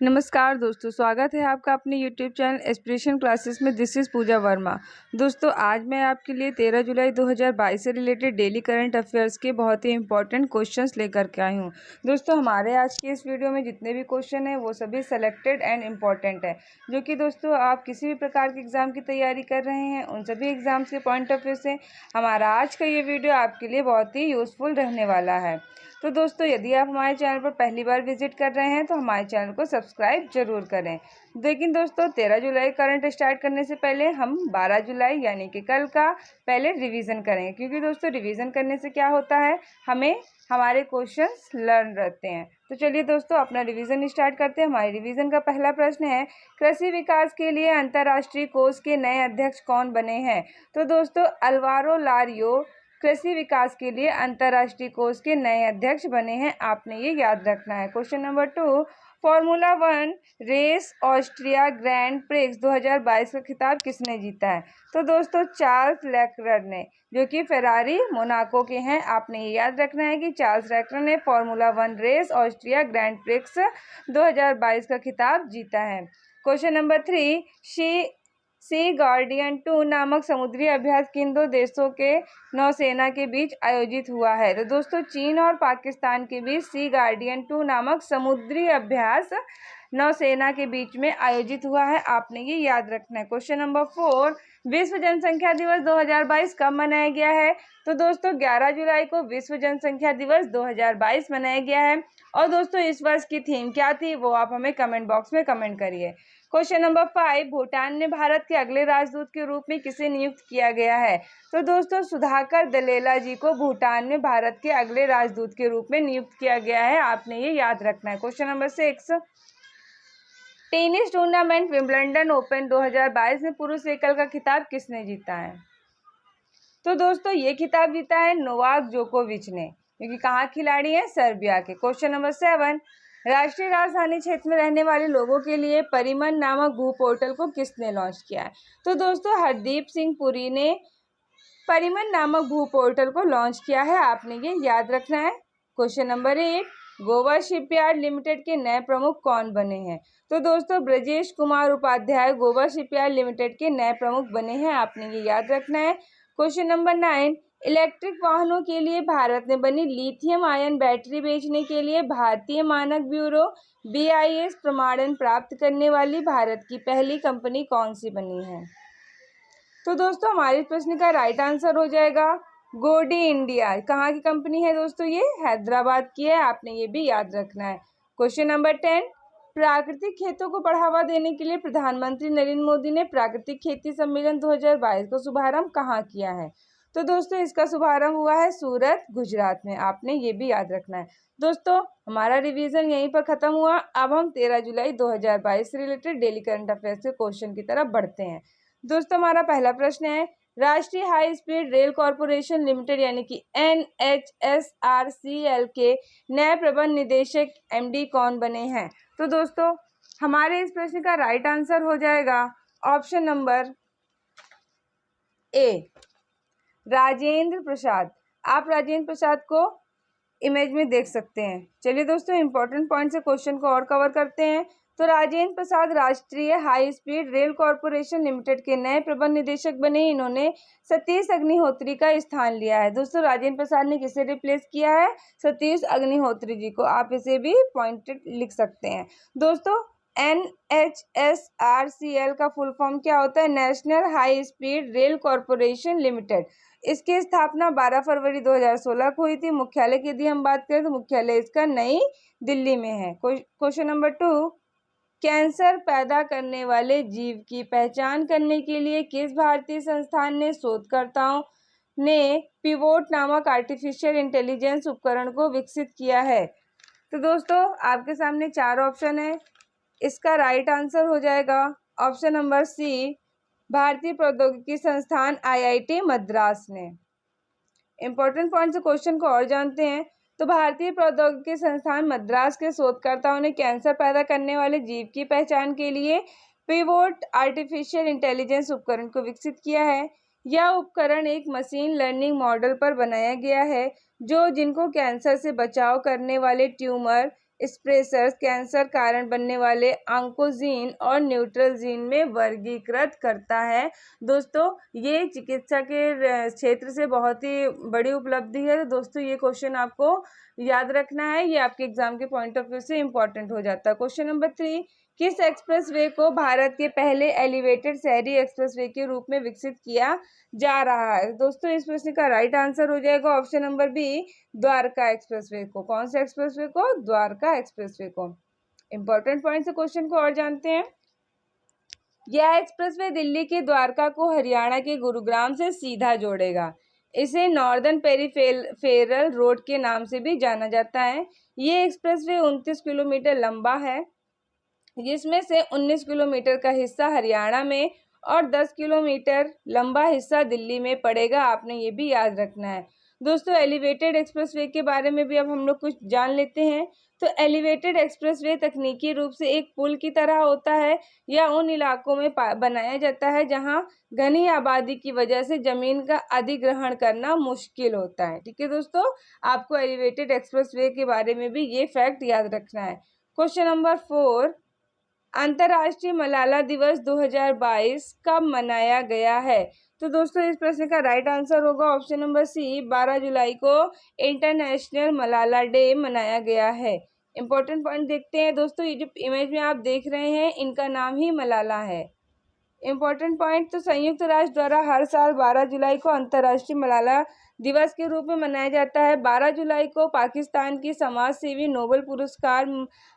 नमस्कार दोस्तों, स्वागत है आपका अपने यूट्यूब चैनल एस्पिरेशन क्लासेस में। दिस इज़ पूजा वर्मा। दोस्तों, आज मैं आपके लिए 13 जुलाई 2022 से रिलेटेड डेली करंट अफेयर्स के बहुत ही इंपॉर्टेंट क्वेश्चंस लेकर के आई हूँ। दोस्तों, हमारे आज के इस वीडियो में जितने भी क्वेश्चन हैं वो सभी सेलेक्टेड एंड इम्पॉर्टेंट है, जो कि दोस्तों आप किसी भी प्रकार के एग्ज़ाम की तैयारी कर रहे हैं उन सभी एग्ज़ाम्स के पॉइंट ऑफ व्यू से हमारा आज का ये वीडियो आपके लिए बहुत ही यूज़फुल रहने वाला है। तो दोस्तों, यदि आप हमारे चैनल पर पहली बार विजिट कर रहे हैं तो हमारे चैनल को सब्सक्राइब जरूर करें। लेकिन दोस्तों, 13 जुलाई करंट स्टार्ट करने से पहले हम 12 जुलाई यानी कि कल का पहले रिवीजन करेंगे, क्योंकि दोस्तों रिवीजन करने से क्या होता है, हमें हमारे क्वेश्चंस लर्न रहते हैं। तो चलिए दोस्तों, अपना रिवीजन स्टार्ट करते हैं। हमारे रिवीजन का पहला प्रश्न है, कृषि विकास के लिए अंतर्राष्ट्रीय कोष के नए अध्यक्ष कौन बने हैं? तो दोस्तों, अल्वारो लारियो कृषि विकास के लिए अंतर्राष्ट्रीय कोष के नए अध्यक्ष बने हैं। आपने ये याद रखना है। Question number 2, Formula 1 race Austria Grand Prix 2022 का खिताब किसने जीता है? तो दोस्तों, चार्ल्स लेक्लर ने, जो कि फेरारी मोनाको के हैं। आपने ये याद रखना है कि चार्ल्स लेक्लर ने Formula 1 race Austria Grand Prix 2022 का खिताब जीता है। क्वेश्चन नंबर 3, सी गार्डियन 2 नामक समुद्री अभ्यास किन दो देशों के नौसेना के बीच आयोजित हुआ है? तो दोस्तों, चीन और पाकिस्तान के बीच सी गार्डियन 2 नामक समुद्री अभ्यास नौसेना के बीच में आयोजित हुआ है। आपने ये याद रखना है। क्वेश्चन नंबर 4, विश्व जनसंख्या दिवस 2022 कब मनाया गया है? तो दोस्तों, 11 जुलाई को विश्व जनसंख्या दिवस 2022 मनाया गया है। और दोस्तों, इस वर्ष की थीम क्या थी वो आप हमें कमेंट बॉक्स में कमेंट करिए। क्वेश्चन नंबर 5, भूटान ने भारत के अगले राजदूत के रूप में किसे नियुक्त किया गया है? तो दोस्तों, सुधाकर दलेला जी को भूटान में भारत के अगले राजदूत के रूप में नियुक्त किया गया है। आपने ये याद रखना है। Question number 6, tennis tournament Wimbledon open 2022 में पुरुष एकल का खिताब किसने जीता है? तो दोस्तों, ये खिताब जीता है नोवाक जोकोविच ने, क्योंकि कहाँ खिलाड़ी है, सर्बिया के। क्वेश्चन नंबर 7, राष्ट्रीय राजधानी क्षेत्र में रहने वाले लोगों के लिए परिमन नामक भू पोर्टल को किसने लॉन्च किया है? तो दोस्तों, हरदीप सिंह पुरी ने परिमन नामक भू पोर्टल को लॉन्च किया है। आपने ये याद रखना है। Question number 8, Goa shipyard limited के नए प्रमुख कौन बने हैं? तो दोस्तों, ब्रजेश कुमार उपाध्याय गोवा शिपयार्ड लिमिटेड के नए प्रमुख बने हैं। आपने ये याद रखना है। क्वेश्चन नंबर 9, इलेक्ट्रिक वाहनों के लिए भारत में बनी लिथियम आयन बैटरी बेचने के लिए भारतीय मानक ब्यूरो BIS प्रमाणन प्राप्त करने वाली भारत की पहली कंपनी कौन सी बनी है? तो दोस्तों, हमारे प्रश्न का राइट आंसर हो जाएगा गोडी इंडिया। कहाँ की कंपनी है दोस्तों? ये हैदराबाद की है। आपने ये भी याद रखना है। क्वेश्चन नंबर 10, प्राकृतिक खेतों को बढ़ावा देने के लिए प्रधानमंत्री नरेंद्र मोदी ने प्राकृतिक खेती सम्मेलन 2022 का शुभारंभ कहाँ किया है? तो दोस्तों, इसका शुभारंभ हुआ है सूरत, गुजरात में। आपने ये भी याद रखना है। दोस्तों, हमारा रिवीजन यहीं पर खत्म हुआ। अब हम 13 जुलाई 2022 से रिलेटेड डेली करंट अफेयर्स के क्वेश्चन की तरफ बढ़ते हैं। दोस्तों, हमारा पहला प्रश्न है, राष्ट्रीय high speed rail corporation limited यानी कि NHSRCL के नए प्रबंध निदेशक MD कौन बने हैं? तो दोस्तों, हमारे इस प्रश्न का राइट आंसर हो जाएगा option number A, Rajendra Prasad. आप राजेंद्र प्रसाद को इमेज में देख सकते हैं। चलिए दोस्तों, इंपॉर्टेंट पॉइंट से क्वेश्चन को और कवर करते हैं। तो राजेंद्र प्रसाद राष्ट्रीय high speed rail corporation limited के नए प्रबंध निदेशक बने। इन्होंने सतीश अग्निहोत्री का स्थान लिया है। दोस्तों, राजेंद्र प्रसाद ने किसे रिप्लेस किया है? सतीश अग्निहोत्री जी को। आप इसे भी पॉइंटेड लिख सकते हैं। दोस्तों, NHSRCL का फुल फॉर्म क्या होता है? National high speed rail corporation limited. इसकी स्थापना 12 फरवरी 2016 को हुई थी। मुख्यालय की यदि हम बात करें तो मुख्यालय इसका नई दिल्ली में है। क्वेश्चन नंबर 2, कैंसर पैदा करने वाले जीव की पहचान करने के लिए किस भारतीय संस्थान ने शोधकर्ताओं ने पिवोट नामक आर्टिफिशियल इंटेलिजेंस उपकरण को विकसित किया है? तो दोस्तों, आपके सामने 4 ऑप्शन है। इसका राइट आंसर हो जाएगा ऑप्शन नंबर C, भारतीय प्रौद्योगिकी संस्थान IIT मद्रास ने। इंपॉर्टेंट पॉइंट से क्वेश्चन को और जानते हैं। तो भारतीय प्रौद्योगिकी संस्थान मद्रास के शोधकर्ताओं ने कैंसर पैदा करने वाले जीव की पहचान के लिए पिवोट आर्टिफिशियल इंटेलिजेंस उपकरण को विकसित किया है। यह उपकरण एक मशीन लर्निंग मॉडल पर बनाया गया है जो जिनको कैंसर से बचाव करने वाले ट्यूमर स्प्रेसर्स कैंसर कारण बनने वाले ऑन्कोजीन और न्यूट्रल जीन में वर्गीकृत करता है। दोस्तों ये चिकित्सा के क्षेत्र से बहुत ही बड़ी उपलब्धि है। तो दोस्तों ये क्वेश्चन आपको याद रखना है, ये आपके एग्जाम के पॉइंट ऑफ व्यू से इंपॉर्टेंट हो जाता है। क्वेश्चन नंबर 3, किस एक्सप्रेसवे को भारत के पहले एलिवेटेड शहरी एक्सप्रेसवे के रूप में विकसित किया जा रहा है? दोस्तों इस प्रश्न का राइट आंसर हो जाएगा option number B, Dwarka expressway को। कौन से एक्सप्रेसवे को? द्वारका एक्सप्रेसवे को। इंपॉर्टेंट पॉइंट से क्वेश्चन को और जानते हैं। यह एक्सप्रेसवे दिल्ली के द्वारका को हरियाणा के गुरुग्राम से सीधा जोड़ेगा। इसे नॉर्दर्न पेरिफेरल रोड के नाम से भी जाना जाता है। ये एक्सप्रेसवे 29 किलोमीटर लंबा है, जिसमें से 19 किलोमीटर का हिस्सा हरियाणा में और 10 किलोमीटर लंबा हिस्सा दिल्ली में पड़ेगा। आपने ये भी याद रखना है। दोस्तों एलिवेटेड एक्सप्रेसवे के बारे में भी अब हम लोग कुछ जान लेते हैं। तो एलिवेटेड एक्सप्रेसवे तकनीकी रूप से एक पुल की तरह होता है या उन इलाकों में बनाया जाता है जहां घनी आबादी की वजह से जमीन का अधिग्रहण करना मुश्किल होता है। ठीक है दोस्तों, आपको एलिवेटेड एक्सप्रेसवे के बारे में भी ये फैक्ट याद रखना है। क्वेश्चन नंबर 4, अंतर्राष्ट्रीय मलाला दिवस 2022 कब मनाया गया है? तो दोस्तों इस प्रश्न का राइट आंसर होगा ऑप्शन नंबर सी, 12 जुलाई को इंटरनेशनल मलाला डे मनाया गया है। इंपॉर्टेंट पॉइंट देखते हैं दोस्तों, ये जो इमेज में आप देख रहे हैं इनका नाम ही मलाला है। इम्पोर्टेंट पॉइंट, तो संयुक्त राष्ट्र द्वारा हर साल 12 जुलाई को अंतर्राष्ट्रीय मलाला दिवस के रूप में मनाया जाता है। 12 जुलाई को पाकिस्तान की समाज सेवी नोबेल पुरस्कार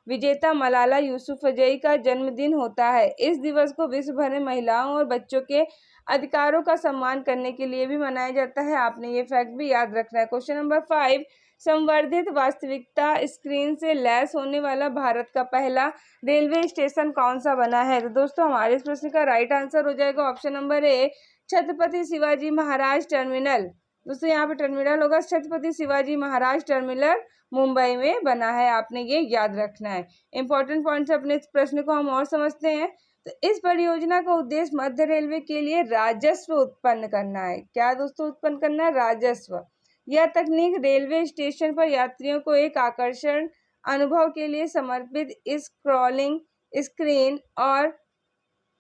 विजेता मलाला यूसुफजई का जन्मदिन होता है। इस दिवस को विश्व भर में महिलाओं और बच्चों के अधिकारों का सम्मान करने के लिए भी मनाया जाता है। आपने ये फैक्ट भी याद रखना है। क्वेश्चन नंबर 5, संवर्धित वास्तविकता स्क्रीन से लैस होने वाला भारत का पहला रेलवे स्टेशन कौन सा बना है? तो दोस्तों हमारे इस प्रश्न का राइट आंसर हो जाएगा option number A, Chhatrapati Shivaji Maharaj terminal. दोस्तों यहाँ पे टर्मिनल होगा छत्रपति शिवाजी महाराज टर्मिनल, मुंबई में बना है। आपने ये याद रखना है। इंपॉर्टेंट पॉइंट से अपने इस प्रश्न को हम और समझते हैं। तो इस परियोजना का उद्देश्य मध्य रेलवे के लिए राजस्व उत्पन्न करना है। क्या दोस्तों उत्पन्न करना है? राजस्व। यह तकनीक रेलवे स्टेशन पर यात्रियों को एक आकर्षण अनुभव के लिए समर्पित स्क्रॉलिंग स्क्रीन और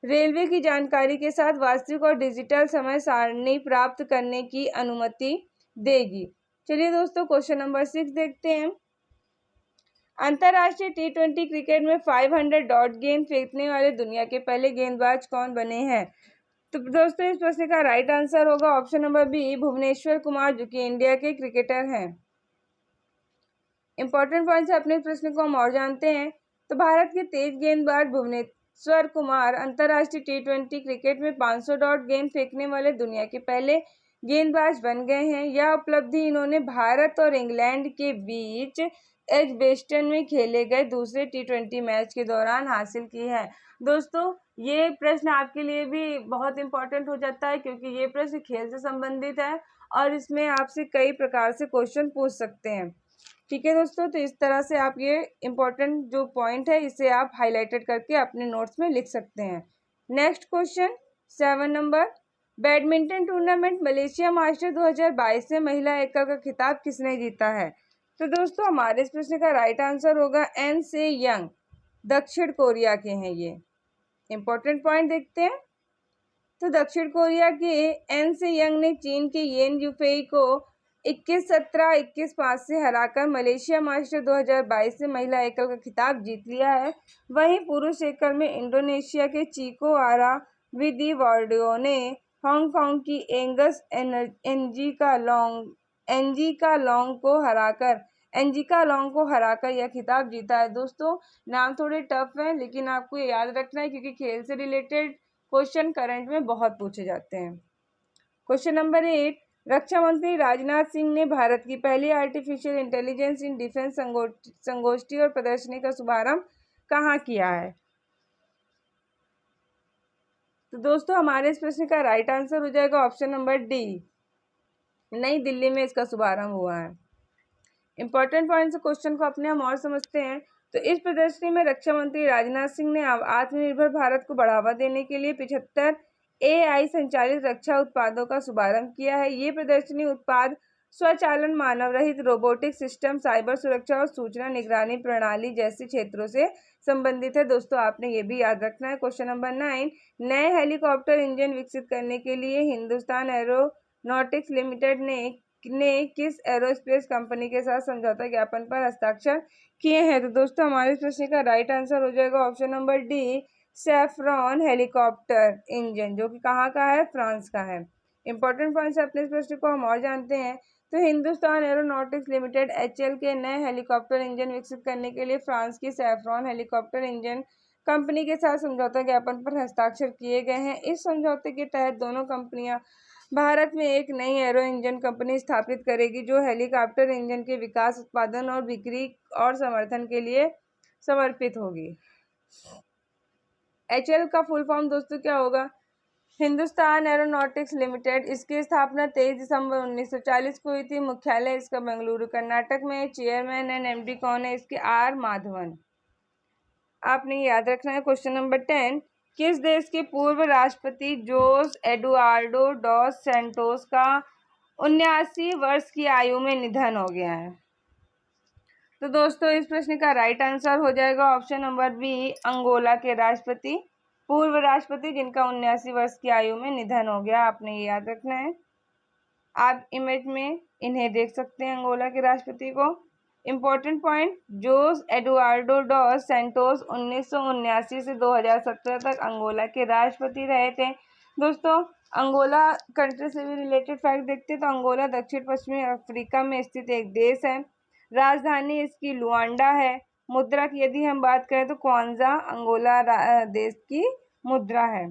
रेलवे की जानकारी के साथ वास्तविक और डिजिटल समय सारणी प्राप्त करने की अनुमति देगी। चलिए दोस्तों क्वेश्चन नंबर 6 देखते हैं। अंतर्राष्ट्रीय T20 क्रिकेट में 500 डॉट गेंद फेंकने वाले दुनिया के पहले गेंदबाज कौन बने हैं? तो दोस्तों इस प्रश्न का राइट आंसर होगा option number B, Bhuvneshwar Kumar, जो कि इंडिया के क्रिकेटर हैं। इंपॉर्टेंट पॉइंट से अपने प्रश्न को हम और जानते हैं। तो भारत के तेज गेंदबाज भुवनेश्वर कुमार अंतर्राष्ट्रीय T20 क्रिकेट में 500 डॉट गेंद फेंकने वाले दुनिया के पहले गेंदबाज बन गए हैं। यह उपलब्धि इन्होंने भारत और इंग्लैंड के बीच एजबेस्टन में खेले गए दूसरे T20 मैच के दौरान हासिल की है। दोस्तों ये प्रश्न आपके लिए भी बहुत इंपॉर्टेंट हो जाता है क्योंकि ये प्रश्न खेल से संबंधित है और इसमें आपसे कई प्रकार से क्वेश्चन पूछ सकते हैं। ठीक है दोस्तों, तो इस तरह से आप ये इम्पोर्टेंट जो पॉइंट है इसे आप हाईलाइटेड करके अपने नोट्स में लिख सकते हैं। Next question 7 number, badminton tournament Malaysia master 2022 से महिला एकल का खिताब किसने जीता है? तो दोस्तों हमारे इस प्रश्न का राइट आंसर होगा एन से यंग, दक्षिण कोरिया के हैं ये। इंपॉर्टेंट पॉइंट देखते हैं। तो दक्षिण कोरिया के एन से यंग ने चीन के येन यूफेई को 21-17, 21-5 से हराकर मलेशिया मास्टर 2022 से महिला एकल का खिताब जीत लिया है। वहीं पुरुष एकल में इंडोनेशिया के चिको आरा विदिवर्डियो ने हांगकांग की एंगस एंजिका लोंग को हराकर यह खिताब जीता है। दोस्तों नाम थोड़े टफ हैं लेकिन आपको ये याद रखना है क्योंकि खेल से रिलेटेड क्वेश्चन करंट में बहुत पूछे जाते हैं। क्वेश्चन नंबर 8, रक्षा मंत्री राजनाथ सिंह ने भारत की पहली आर्टिफिशियल इंटेलिजेंस इन डिफेंस संगोष्ठी और प्रदर्शनी का शुभारंभ कहाँ किया है? तो दोस्तों हमारे इस प्रश्न का राइट आंसर हो जाएगा ऑप्शन नंबर डी, नई दिल्ली में इसका शुभारंभ हुआ है। इंपॉर्टेंट पॉइंट से क्वेश्चन को अपने हम और समझते हैं। तो इस प्रदर्शनी में रक्षा मंत्री राजनाथ सिंह ने आत्मनिर्भर भारत को बढ़ावा देने के लिए 75 AI संचालित रक्षा उत्पादों का शुभारंभ किया है। ये प्रदर्शनी उत्पाद स्वचालन, मानव रहित रोबोटिक सिस्टम, साइबर सुरक्षा और सूचना निगरानी प्रणाली जैसे क्षेत्रों से संबंधित है। दोस्तों आपने ये भी याद रखना है। क्वेश्चन नंबर 9, नए हेलीकॉप्टर इंजन विकसित करने के लिए हिंदुस्तान एरोनॉटिक्स लिमिटेड ने किस एरोस्पेस कंपनी के साथ समझौता ज्ञापन पर हस्ताक्षर किए हैं? तो दोस्तों हमारे इस प्रश्न का राइट आंसर हो जाएगा option number D, saffron helicopter engine, जो कि कहाँ का है? फ्रांस का है। इंपॉर्टेंट पॉइंट्स अपने इस प्रश्न को हम और जानते हैं। तो हिंदुस्तान एरोनॉटिक्स लिमिटेड एचएएल के नए हेलीकॉप्टर इंजन विकसित करने के लिए फ्रांस की सैफरॉन हेलीकॉप्टर इंजन कंपनी के साथ समझौता ज्ञापन पर हस्ताक्षर किए गए हैं। इस समझौते के तहत दोनों कंपनियां भारत में एक नई एरो इंजन कंपनी स्थापित करेगी जो हेलीकॉप्टर इंजन के विकास, उत्पादन और बिक्री और समर्थन के लिए समर्पित होगी। एचएएल का फुल फॉर्म दोस्तों क्या होगा? Hindustan aeronautics limited. इसकी स्थापना 23 दिसंबर 1940 को हुई थी। मुख्यालय इसका बेंगलुरु कर्नाटक में है। चेयरमैन एंड एमडी कौन है इसके? आर माधवन। आपने याद रखना है। क्वेश्चन नंबर 10, किस देश के पूर्व राष्ट्रपति जोस एडुआर्डो डॉस सैंटोस का 79 वर्ष की आयु में निधन हो गया है? तो दोस्तों इस प्रश्न का राइट आंसर हो जाएगा ऑप्शन नंबर बी, अंगोला के राष्ट्रपति, पूर्व राष्ट्रपति जिनका 79 वर्ष की आयु में निधन हो गया। आपने ये याद रखना है। आप इमेज में इन्हें देख सकते हैं, अंगोला के राष्ट्रपति को। इम्पोर्टेंट पॉइंट, जोस एडुआर्डो डॉस सैंटोस 1979 से 2017 तक अंगोला के राष्ट्रपति रहे थे। दोस्तों अंगोला कंट्री से भी रिलेटेड फैक्ट देखते हैं तो अंगोला दक्षिण पश्चिमी अफ्रीका में स्थित एक देश है। राजधानी इसकी लुआंडा है। मुद्रा की यदि हम बात करें तो क्वांजा अंगोला देश की मुद्रा है।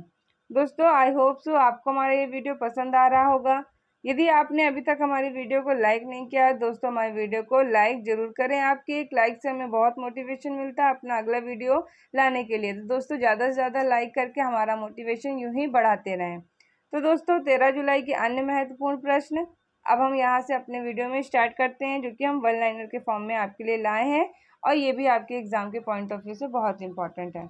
दोस्तों आई होप सो आपको हमारा ये वीडियो पसंद आ रहा होगा। यदि आपने अभी तक हमारी वीडियो को लाइक नहीं किया है दोस्तों, हमारी वीडियो को लाइक जरूर करें। आपके एक लाइक से हमें बहुत मोटिवेशन मिलता है अपना अगला वीडियो लाने के लिए। तो दोस्तों ज़्यादा से ज़्यादा लाइक करके हमारा मोटिवेशन यूं ही बढ़ाते रहें। तो दोस्तों 13 जुलाई के अन्य महत्वपूर्ण प्रश्न अब हम यहाँ से अपने वीडियो में स्टार्ट करते हैं, जो कि हम वन लाइनर के फॉर्म में आपके लिए लाए हैं और ये भी आपके एग्जाम के पॉइंट ऑफ व्यू से बहुत इंपॉर्टेंट है।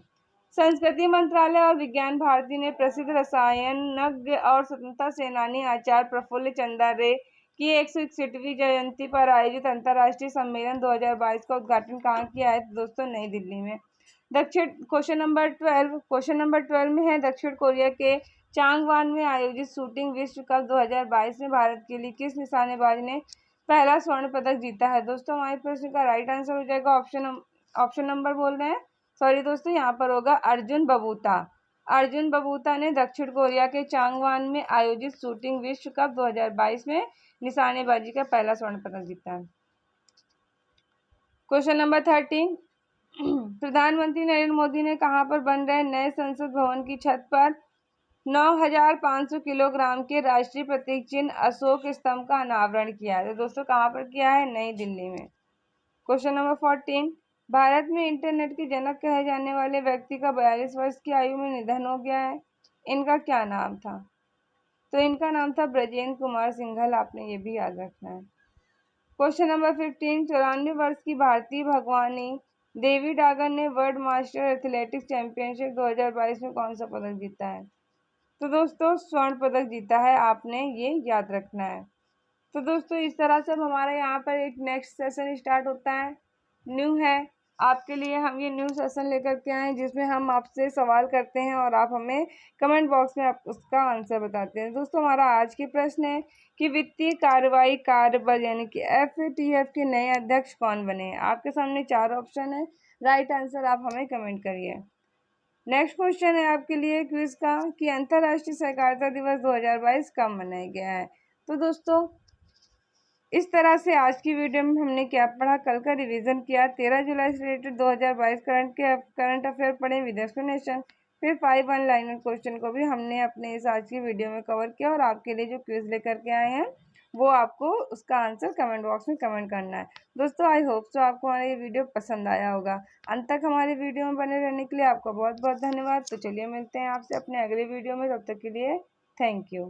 संस्कृति मंत्रालय और विज्ञान भारती ने प्रसिद्ध रसायनज्ञ और स्वतंत्रता सेनानी आचार्य प्रफुल्ल चंद्र रे की 161वीं जयंती पर आयोजित अंतर्राष्ट्रीय सम्मेलन 2022 का उद्घाटन कहाँ किया है? तो दोस्तों नई दिल्ली में। क्वेश्चन नंबर 12 में है, दक्षिण कोरिया के चांगवान में आयोजित शूटिंग विश्व कप 2022 में भारत के लिए किस निशानेबाज ने पहला स्वर्ण पदक जीता है? दोस्तों हमारे प्रश्न का राइट आंसर हो जाएगा ऑप्शन नंबर बोल रहे हैं, सॉरी दोस्तों यहाँ पर होगा अर्जुन बबूता। अर्जुन बबूता ने दक्षिण कोरिया के चांगवान में आयोजित शूटिंग विश्व कप 2022 में निशानेबाजी का पहला स्वर्ण पदक जीता है। क्वेश्चन नंबर 13, प्रधानमंत्री नरेंद्र मोदी ने कहां पर बन रहे नए संसद भवन की छत पर 9,500 किलोग्राम के राष्ट्रीय प्रतीक चिन्ह अशोक स्तंभ का अनावरण किया है? तो दोस्तों कहां पर किया है? नई दिल्ली में। क्वेश्चन नंबर 14, भारत में इंटरनेट के जनक कहे जाने वाले व्यक्ति का 42 वर्ष की आयु में निधन हो गया है। इनका क्या नाम था? तो इनका नाम था ब्रजेंद्र कुमार सिंघल। आपने ये भी याद रखना है। क्वेश्चन नंबर 15, 94 वर्ष की भारतीय भगवानी देवी डागर ने वर्ल्ड मास्टर एथलेटिक्स चैंपियनशिप 2022 में कौन सा पदक जीता है? तो दोस्तों स्वर्ण पदक जीता है। आपने ये याद रखना है। तो दोस्तों इस तरह से हमारा यहाँ पर एक नेक्स्ट सेशन स्टार्ट होता है, न्यू है आपके लिए। हम ये न्यू सेशन लेकर के आए जिसमें हम आपसे सवाल करते हैं और आप हमें कमेंट बॉक्स में आप उसका आंसर बताते हैं। दोस्तों हमारा आज की प्रश्न है कि वित्तीय कार्रवाई कार्यबल यानी कि FATF के नए अध्यक्ष कौन बने? आपके सामने 4 ऑप्शन है, राइट आंसर आप हमें कमेंट करिए। नेक्स्ट क्वेश्चन है आपके लिए क्विज का कि अंतर्राष्ट्रीय सहकारिता दिवस 2022 कब मनाया गया है? तो दोस्तों इस तरह से आज की वीडियो में हमने क्या पढ़ा, कल का रिवीजन किया, 13 जुलाई से रिलेटेड 2022 करंट अफेयर पढ़े विद एक्सप्लेनेशन, फिर 5 वन लाइनर क्वेश्चन को भी हमने अपने इस आज की वीडियो में कवर किया और आपके लिए जो क्विज लेकर के आए हैं वो आपको उसका आंसर कमेंट बॉक्स में कमेंट करना है। दोस्तों आई होप सो आपको हमारा ये वीडियो पसंद आया होगा। अंत तक हमारे वीडियो में बने रहने के लिए आपका बहुत बहुत धन्यवाद। तो चलिए मिलते हैं आपसे अपने अगले वीडियो में, तब तक के लिए थैंक यू।